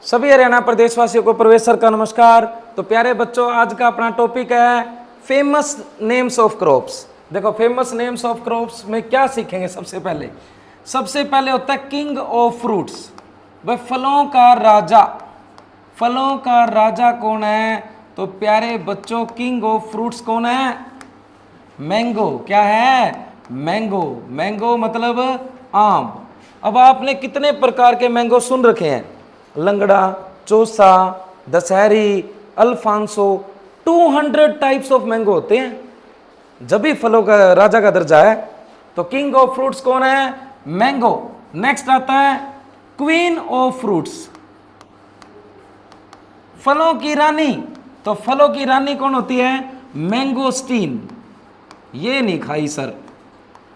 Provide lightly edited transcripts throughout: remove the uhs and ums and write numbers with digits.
सभी हरियाणा प्रदेशवासियों को प्रवेश सर का नमस्कार। तो प्यारे बच्चों, आज का अपना टॉपिक है फेमस नेम्स ऑफ क्रॉप्स। देखो, फेमस नेम्स ऑफ क्रॉप्स में क्या सीखेंगे? सबसे पहले होता है किंग ऑफ फ्रूट्स। भाई, फलों का राजा। फलों का राजा कौन है? तो प्यारे बच्चों, किंग ऑफ फ्रूट्स कौन है? मैंगो। क्या है? मैंगो। मैंगो मतलब आम। अब आपने कितने प्रकार के मैंगो सुन रखे हैं? Langra, Chausa, Dasheri, Alphonso. 200 types of mango होते हैं। जब भी फलों का राजा का दर्जा है। तो किंग ऑफ फ्रूट्स कौन है? मैंगो। नेक्स्ट आता है क्वीन ऑफ फ्रूट्स, फलों की रानी। तो फलों की रानी कौन होती है? मैंगोस्टीन। ये नहीं खाई सर,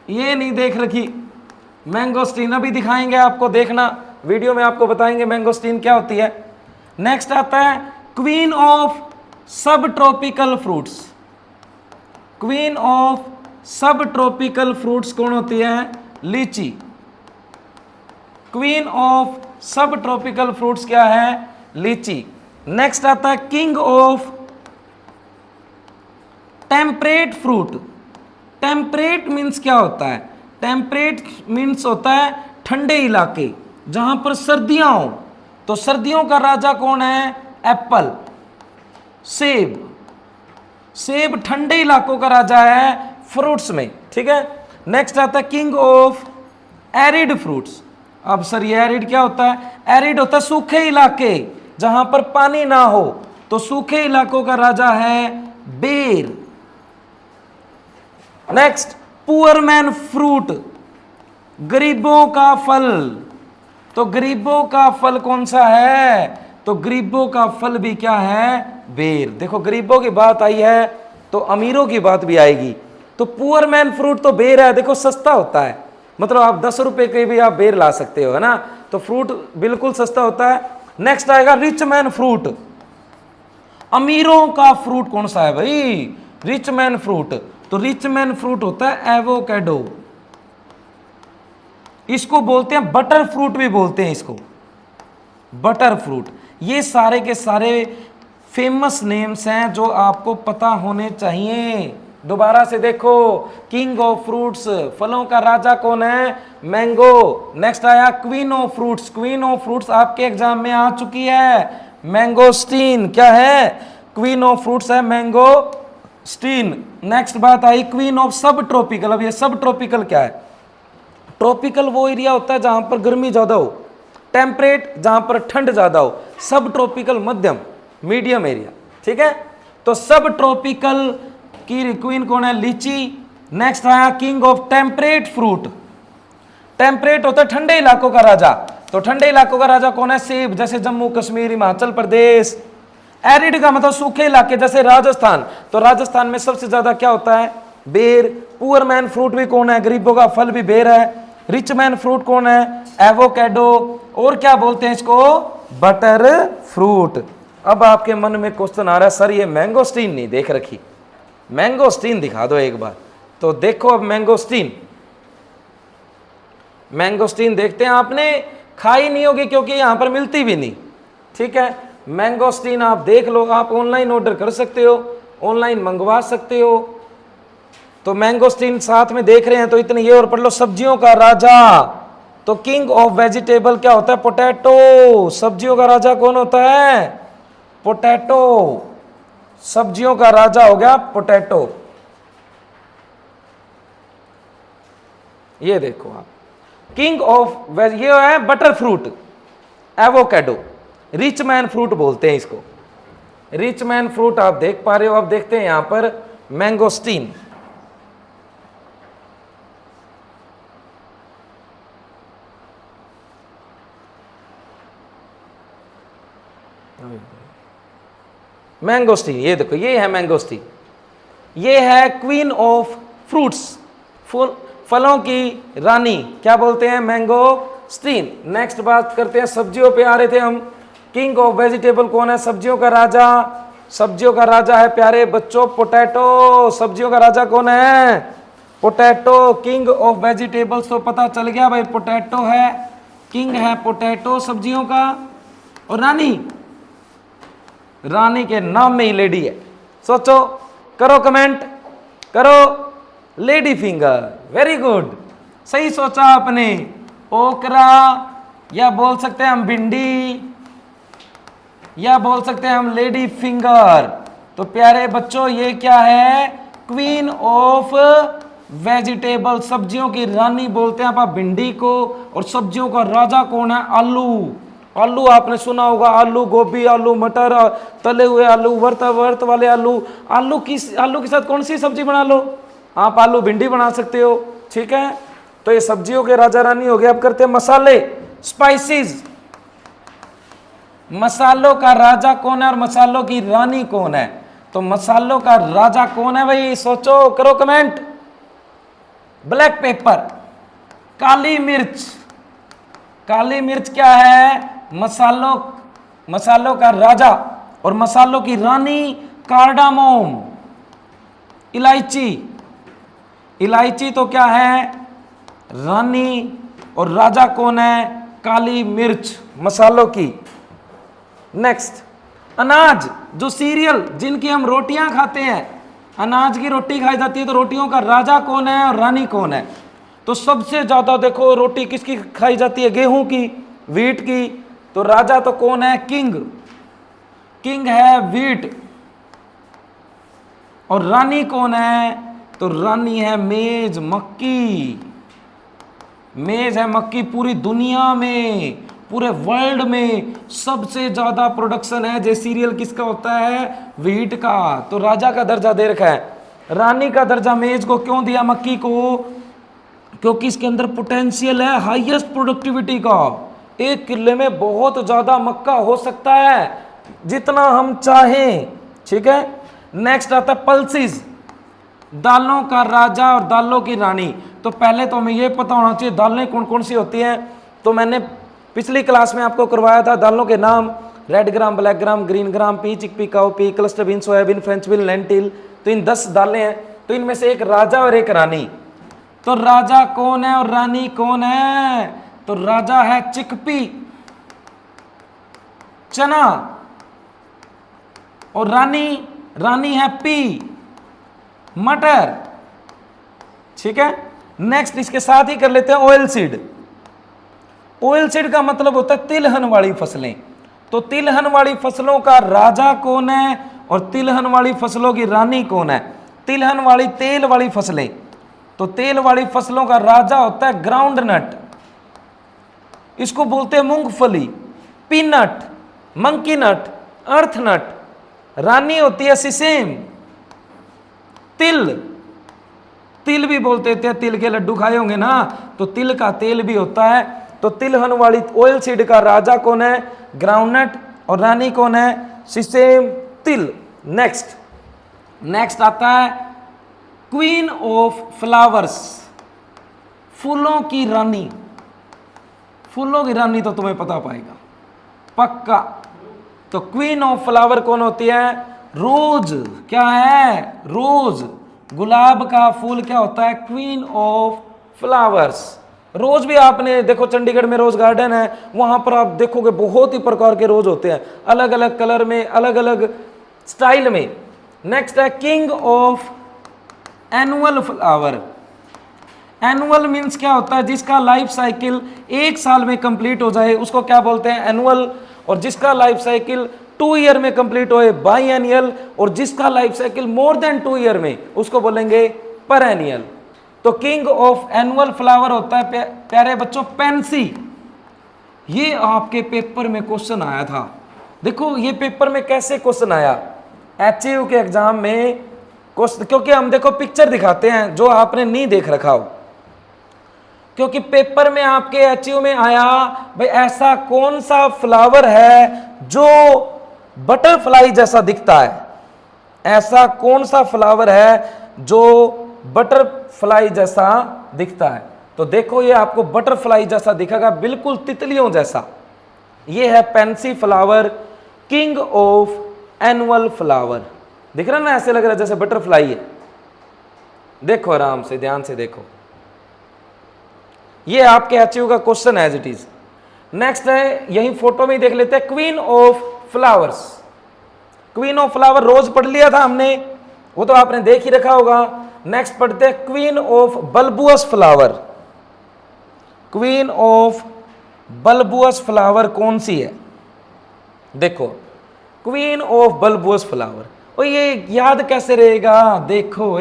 ये नहीं देख रखी मैंगोस्टीन। अभी दिखाएंगे आपको, देखना वीडियो में, आपको बताएंगे मैंगोस्टीन क्या होती है। नेक्स्ट आता है क्वीन ऑफ सब ट्रॉपिकल फ्रूट्स। क्वीन ऑफ सब ट्रॉपिकल फ्रूट्स कौन होती है? लीची। क्वीन ऑफ सब ट्रॉपिकल फ्रूट्स क्या है? लीची। नेक्स्ट आता है king of temperate fruit. Temperate means क्या होता है? टेम्परेट मीन्स होता है ठंडे इलाके, जहां पर सर्दियां हो। तो सर्दियों का राजा कौन है? एप्पल। सेब। सेब ठंडे इलाकों का राजा है फ्रूट्स में, ठीक है। नेक्स्ट आता है किंग ऑफ एरिड फ्रूट्स। अब सर, ये एरिड क्या होता है? एरिड होता है सूखे इलाके, जहां पर पानी ना हो। तो सूखे इलाकों का राजा है बेर। नेक्स्ट पुअर मैन फ्रूट, गरीबों का फल। तो गरीबों का फल कौन सा है? तो गरीबों का फल भी क्या है? बेर। देखो, गरीबों की बात आई है तो अमीरों की बात भी आएगी। तो पुअर मैन फ्रूट तो बेर है। देखो, सस्ता होता है, मतलब आप 10 रुपए के भी आप बेर ला सकते हो, है ना। तो फ्रूट बिल्कुल सस्ता होता है। नेक्स्ट आएगा रिच मैन फ्रूट। अमीरों का फ्रूट कौन सा है भाई? Rich man fruit. तो रिच मैन फ्रूट होता है एवोकेडो। इसको बोलते हैं बटर फ्रूट भी बोलते हैं इसको, बटर फ्रूट। ये सारे के सारे फेमस नेम्स हैं जो आपको पता होने चाहिए। दोबारा से देखो, किंग ऑफ फ्रूट्स, फलों का राजा कौन है? मैंगो। नेक्स्ट आया queen of fruits. Queen of fruits आपके एग्जाम में आ चुकी है, मैंगोस्टीन। क्या है? क्वीन ऑफ फ्रूट्स है मैंगोस्टीन। नेक्स्ट बात आई क्वीन ऑफ सब ट्रॉपिकल। अब ये सब ट्रॉपिकल क्या है? ट्रॉपिकल वो एरिया होता है जहां पर गर्मी ज्यादा हो, टेम्परेट जहां पर ठंड ज्यादा हो। सब ट्रॉपिकल मध्यम, मीडियम एरिया, ठीक है। तो सब ट्रॉपिकल की क्वीन कौन है? लीची। नेक्स्ट आया king of temperate fruit. Temperate होता है ठंडे इलाकों का राजा। तो ठंडे इलाकों का राजा कौन है? सेब, जैसे जम्मू कश्मीर, हिमाचल प्रदेश। एरिड का मतलब सूखे इलाके, जैसे राजस्थान। तो राजस्थान में सबसे ज्यादा क्या होता है? बेर। पुअर मैन फ्रूट भी कौन है? गरीबों का फल भी बेर है। रिच मैन फ्रूट कौन है? एवोकेडो। और क्या बोलते हैं इसको? Butter fruit. अब आपके मन में क्वेश्चन आ रहा है, सर ये मैंगोस्टीन नहीं देख रखी, मैंगोस्टीन दिखा दो एक बार। तो देखो, अब मैंगोस्टीन, मैंगोस्टीन देखते हैं। आपने खाई नहीं होगी क्योंकि यहां पर मिलती भी नहीं, ठीक है। मैंगोस्टीन आप देख लो, आप ऑनलाइन ऑर्डर कर सकते हो, ऑनलाइन मंगवा सकते हो। तो मैंगोस्टीन साथ में देख रहे हैं तो इतने ये और पढ़ लो। सब्जियों का राजा, तो किंग ऑफ वेजिटेबल क्या होता है? पोटैटो। सब्जियों का राजा कौन होता है? पोटैटो। सब्जियों का राजा हो गया पोटैटो। ये देखो आप, किंग ऑफ वेज, ये है butter fruit, avocado. Rich man fruit बोलते हैं इसको, रिच मैन फ्रूट आप देख पा रहे हो। अब देखते हैं यहां पर मैंगोस्टीन। मैंगोस्टीन, ये देखो, ये है मैंगोस्टीन। ये है क्वीन ऑफ फ्रूट्स, फलों की रानी, क्या बोलते हैं? मैंगोस्टीन। नेक्स्ट बात करते हैं, सब्जियों पे आ रहे थे हम। किंग ऑफ वेजिटेबल कौन है? सब्जियों का राजा। सब्जियों का राजा है प्यारे बच्चों पोटैटो। सब्जियों का राजा कौन है? पोटैटो। किंग ऑफ वेजिटेबल्स तो पता चल गया भाई, पोटैटो है, किंग है पोटैटो सब्जियों का। और रानी, रानी के नाम में ही लेडी है। सोचो, करो कमेंट, करो। लेडी फिंगर, वेरी गुड, सही सोचा आपने। ओकरा, या बोल सकते हैं हम भिंडी, या बोल सकते हैं हम लेडी फिंगर। तो प्यारे बच्चों, ये क्या है? क्वीन ऑफ वेजिटेबल, सब्जियों की रानी बोलते हैं आप भिंडी को। और सब्जियों का राजा कौन है? आलू। आलू आपने सुना होगा, आलू गोभी, आलू मटर, तले हुए आलू, वर्त वाले आलू। आलू के साथ कौन सी सब्जी बना लो आप? आलू भिंडी बना सकते हो, ठीक है। तो ये सब्जियों के राजा रानी हो गए। अब करते हैं मसाले, स्पाइसेस। मसालों का राजा कौन है और मसालों की रानी कौन है? तो मसालों का राजा कौन है भाई? सोचो, करो कमेंट। ब्लैक पेपर, काली मिर्च। काली मिर्च क्या है? मसालों का राजा। और मसालों की रानी कार्डामोम, इलायची। इलायची तो क्या है? रानी। और राजा कौन है? काली मिर्च, मसालों की। नेक्स्ट, अनाज, जो सीरियल जिनकी हम रोटियां खाते हैं, अनाज की रोटी खाई जाती है। तो रोटियों का राजा कौन है और रानी कौन है? तो सबसे ज्यादा देखो रोटी किसकी खाई जाती है? गेहूं की, व्हीट की। तो राजा तो कौन है? किंग। किंग है व्हीट। और रानी कौन है? तो रानी है मेज, मक्की। मेज है मक्की। पूरी दुनिया में, पूरे वर्ल्ड में सबसे ज्यादा प्रोडक्शन है जे सीरियल किसका होता है? व्हीट का। तो राजा का दर्जा दे रखा है। रानी का दर्जा मेज को क्यों दिया? मक्की को, क्योंकि इसके अंदर पोटेंशियल है हाईएस्ट प्रोडक्टिविटी का। एक किले में बहुत ज्यादा मक्का हो सकता है, जितना हम चाहें, ठीक है। नेक्स्ट आता है पल्सेस, दालों का राजा और दालों की रानी। तो पहले तो हमें यह पता होना चाहिए दालें कौन कौन सी होती हैं। तो मैंने पिछली क्लास में आपको करवाया था दालों के नाम, रेड ग्राम, black gram, green gram, P, chickpea, cowpea, cluster bean, soybean, French bean, lentil. तो इन 10 दालें हैं। तो इनमें से एक राजा और एक रानी। तो राजा कौन है और रानी कौन है? तो राजा है चिकपी, चना। और रानी है पी, मटर, ठीक है। नेक्स्ट इसके साथ ही कर लेते हैं ऑयल सीड। ऑयल सीड का मतलब होता है तिलहन वाली फसलें। तो तिलहन वाली फसलों का राजा कौन है और तिलहन वाली फसलों की रानी कौन है? तिलहन वाली, तेल वाली फसलें। तो तेल वाली फसलों का राजा होता है ग्राउंड नट, इसको बोलते हैं मूंगफली, पीनट, मंकी नट, अर्थ नट। रानी होती है सिसेम, तिल भी बोलते थे। तिल के लड्डू खाए होंगे ना, तो तिल का तेल भी होता है। तो तिलहन वाली ऑयल सीड का राजा कौन है? ग्राउंडनट। और रानी कौन है? सिसेम, तिल। नेक्स्ट आता है क्वीन ऑफ फ्लावर्स, फूलों की रानी। फूलों की रानी तो तुम्हें पता पाएगा पक्का। तो क्वीन ऑफ फ्लावर कौन होती है? रोज। क्या है? रोज। गुलाब का फूल क्या होता है? Queen of flowers. रोज भी आपने देखो, चंडीगढ़ में रोज गार्डन है, वहां पर आप देखोगे बहुत ही प्रकार के रोज होते हैं, अलग अलग कलर में, अलग अलग स्टाइल में। नेक्स्ट है king of annual flower. Annual means क्या होता है? जिसका लाइफ साइकिल 1 साल में कंप्लीट हो जाए उसको क्या बोलते हैं? एनुअल। और जिसका लाइफ साइकिल 2 ईयर में कंप्लीट होए बाई एनियल। और जिसका life cycle more than 2 year में उसको बोलेंगे पर एनियल। तो किंग ऑफ एनुअल फ्लावर होता है प्यारे बच्चों पेंसी। ये आपके पेपर में क्वेश्चन आया था। देखो ये पेपर में कैसे क्वेश्चन आया, एचयू के एग्जाम में क्वेश्चन, क्योंकि हम देखो पिक्चर दिखाते हैं जो आपने नहीं देख रखा हो। क्योंकि पेपर में आपके एचयू में आया भाई ऐसा कौन सा फ्लावर है जो बटरफ्लाई जैसा दिखता है? ऐसा कौन सा फ्लावर है जो बटरफ्लाई जैसा दिखता है? तो देखो ये आपको बटरफ्लाई जैसा दिखेगा, बिल्कुल तितलियों जैसा। ये है Pence flower, king of annual flower. दिख रहा है ना, ऐसे लग रहा है जैसे बटरफ्लाई है। देखो आराम से, ध्यान से देखो, ये आपके एचयू का question as it is. Next है, यही फोटो में देख लेते हैं, queen of flowers. Queen of flower rose पढ़ लिया था हमने, वो तो आपने देख ही रखा होगा। नेक्स्ट पढ़ते हैं queen of bulbous flower. Queen of bulbous flower कौन सी है? देखो, क्वीन ऑफ बल्बुअस फ्लावर, और ये याद कैसे रहेगा? देखो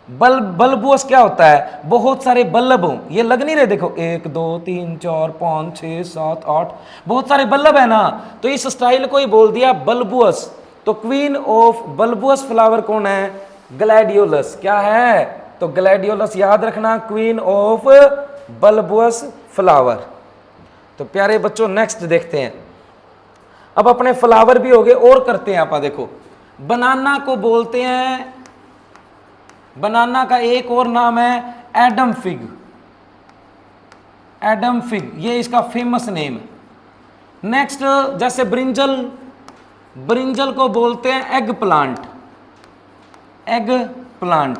बल्बुअस क्या होता है? बहुत सारे बल्ब हो, ये लग नहीं रहे, देखो 1 2 3 4 5 6 7 8, बहुत सारे बल्ब है ना, तो इस स्टाइल को ही बोल दिया बल्बुअस। तो क्वीन ऑफ बल्बुअस फ्लावर कौन है? ग्लैडियोलस। क्या है? तो ग्लैडियोलस याद रखना, क्वीन ऑफ बल्बुअस फ्लावर। तो प्यारे बच्चों नेक्स्ट देखते हैं, अब अपने फ्लावर भी हो गए, और करते हैं आप। देखो, बनाना को बोलते हैं, बनाना का एक और नाम है एडम फिग। एडम फिग, ये इसका फेमस नेम है। नेक्स्ट, जैसे ब्रिंजल, ब्रिंजल को बोलते हैं एग प्लांट। एग प्लांट,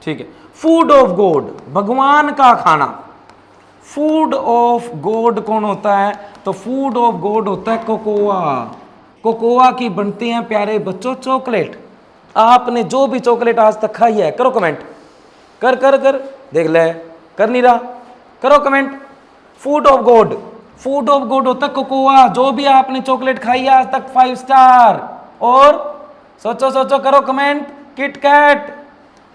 ठीक है। फूड ऑफ गॉड, भगवान का खाना। फूड ऑफ गॉड कौन होता है? तो फूड ऑफ गॉड होता है कोकोआ। कोकोआ की बनती हैं प्यारे बच्चों चॉकलेट। आपने जो भी चॉकलेट आज तक खाई है, करो कमेंट, कर कर कर देख ले, कर नहीं रहा, करो comment. Food of God, food of God होता है कोकोआ। जो भी आपने चॉकलेट खाई है आज तक 5 स्टार, और सोचो सोचो, करो कमेंट। किटकैट,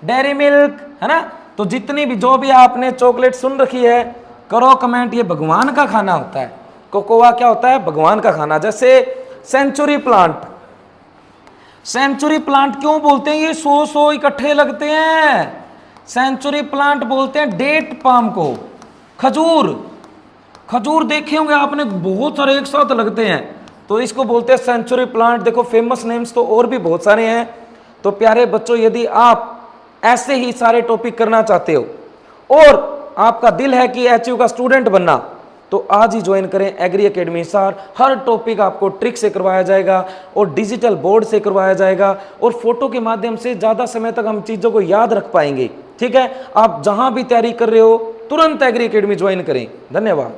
डेयरी मिल्क, है ना, तो जितनी भी जो भी आपने चॉकलेट सुन रखी है, करो कमेंट। ये भगवान का खाना होता है। कोकोआ क्या होता है? भगवान का खाना। जैसे सेंचुरी प्लांट, सेंचुरी प्लांट क्यों बोलते हैं? ये 100 इकट्ठे लगते हैं। सेंचुरी प्लांट बोलते हैं डेट पाम को। खजूर, खजूर देखे होंगे आपने, बहुत सारे एक साथ लगते हैं, तो इसको बोलते हैं सेंचुरी प्लांट। देखो फेमस नेम्स तो और भी बहुत सारे हैं। तो प्यारे बच्चों, यदि आप ऐसे ही सारे टॉपिक करना चाहते हो और आपका दिल है कि एचयू का स्टूडेंट बनना, तो आज ही ज्वाइन करें एग्री एकेडमी सर। हर टॉपिक आपको ट्रिक से करवाया जाएगा और डिजिटल बोर्ड से करवाया जाएगा, और फोटो के माध्यम से ज़्यादा समय तक हम चीज़ों को याद रख पाएंगे। ठीक है, आप जहां भी तैयारी कर रहे हो तुरंत एग्री एकेडमी ज्वाइन करें। धन्यवाद।